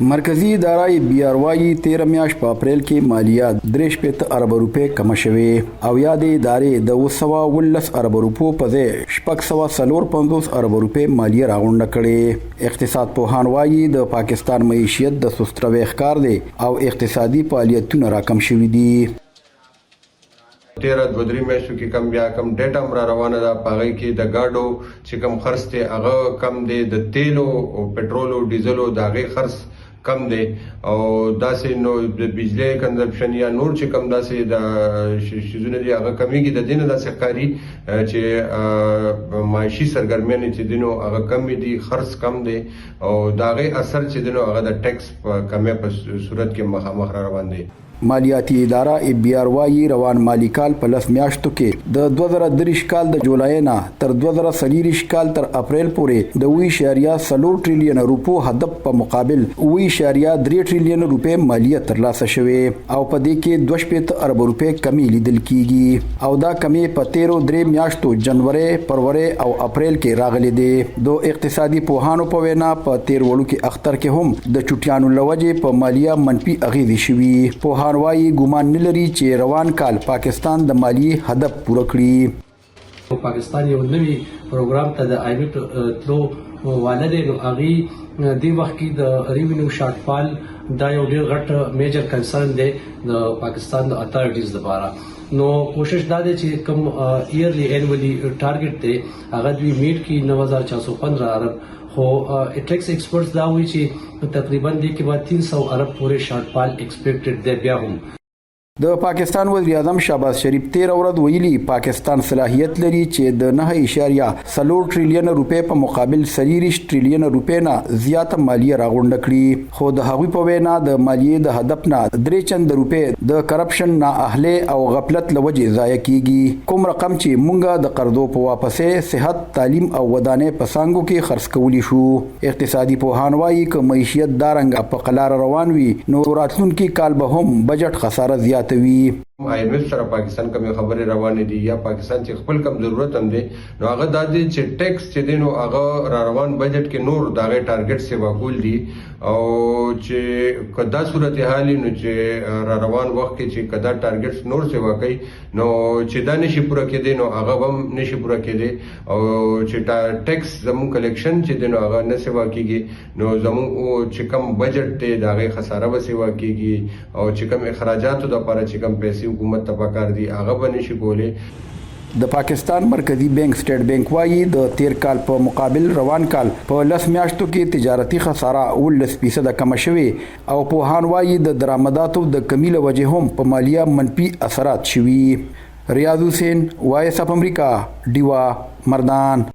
مرکزی اداره بیاروایی 13 میاشت په اپریل کې مالیات 3 ارب روپے کم شوې او یا د ادارې د 219 ارب روپو په ځای 650 ارب روپے مالیه راغونډه کړې. اقتصاد پوهان وایي د پاکستان معیشت د سستروي ښکار دی او اقتصادي فعالیتونه راکم شوي دي. 13 2 میاشتو کې کم بیا کم ډیټا مر روانه ده پاغي کې د گاډو چې کم خرڅ ته هغه کم دی د تیلو او پټرول او ډیزل او داغه خرڅ کم دی او داسې نو د بجلی کنزمپشن یا نور چې کم داسې د شیزونه دی هغه کمیږي د دینه داسې کاری چې معاشي سرګرمیانه چې دینو هغه کم دي خرڅ کم دی او داغه اثر چې دینو هغه د ټیکس په کمه په صورت کې مخامخ روان دی. مالیاتی اداره بیاروایی روان مالی کال په 10 میاشتو کې د 2023 کال د جولای نه تر 2024 کال تر اپریل پورې د 2.4 ټریلیون روپو هدف په مقابل 2.3 ټریلیون روپے مالیه ترلاسه شوې او په دې کې 2 ارب روپے کمی لیدل کیږي او دا کمی په 13 میاشتو جنوري فروری او اپریل کې راغلي دي. د اقتصادي پوهانو په وینا په 13 وړو کې اختر کې هم د چټیانو لوجه په مالیه منفي اغیزې شوي. په وایي ګومان نه لري چې روان کال پاکستان د مالی هدف پوره کړي. پاکستان یو نوی پروګرام ته د آی بی تلو والده نو اغي دی وخت کې د ریوینیو شارټ فال دا یو ډیر غټ میجر کنسرن دی د پاکستان د اتھارټیز لپاره. نو کوشش دا دی چې کوم ایرلی انولی ټارګټ دی هغه دوی میټ کی 9415 ارب خو ټیکس ایکسپرټس دا وایي چې تقریبا د کې بعد 300 ارب پورې شارټ فال ایکسپیکټډ دی. بیا هم د پاکستان وزیر اعظم شهباز شریف 13 ورځ ویلي پاکستان صلاحیت لري چې د 9.4 ټریلیون روپے په مقابل 30 ټریلیون روپے نه زیاته مالیه راغونډه کړي. خو د هغوی په وینا د مالیې د هدف نه 3 چند روپے د کرپشن نه اهله او غفلت لوجه ضایع کیږي. کوم رقم چې مونږه د قرضو په واپسې صحت تعلیم او ودانې په سانګو کې خرڅ کولی شو. اقتصادي پوهان وایي چې معیشت دارنګ په قلار روان وي نو راتلونکي کال به هم بجټ خساره زیات وي. IMF سره پاکستان کوم خبره روانه دي یا پاکستان چې خپل کم ضرورت هم دي نو هغه د دې چې ټیکس چې دینو هغه را روان بجټ کې نور داغه ټارګټ سی وکول دي او چې کدا صورتحال نو چې را روان وخت کې چې کدا ټارګټس نور سی وکي نو چې دا نشي پوره کېدي نو هغه هم نشي پوره کېدي او چې ټیکس زمون کلیکشن چې دینو هغه نه سی وکيږي نو زمون چې کم بجټ ته داغه خساره به سی وکيږي او چې کم اخراجاتو د لپاره چې کم پیسې حکومت ته پکار دي هغه باندې شي کولې. د پاکستان مرکزی بانک سټیټ بانک وایي د 13 کال په مقابل روان کال په 10 میاشتو کې تجارتي خساره 19% کم شوې او پوهان وایي د درآمداتو د کمی له وجې هم په مالیه منفي اثرات شوي. ریاض حسین وایس اف امریکا ډیوا مردان.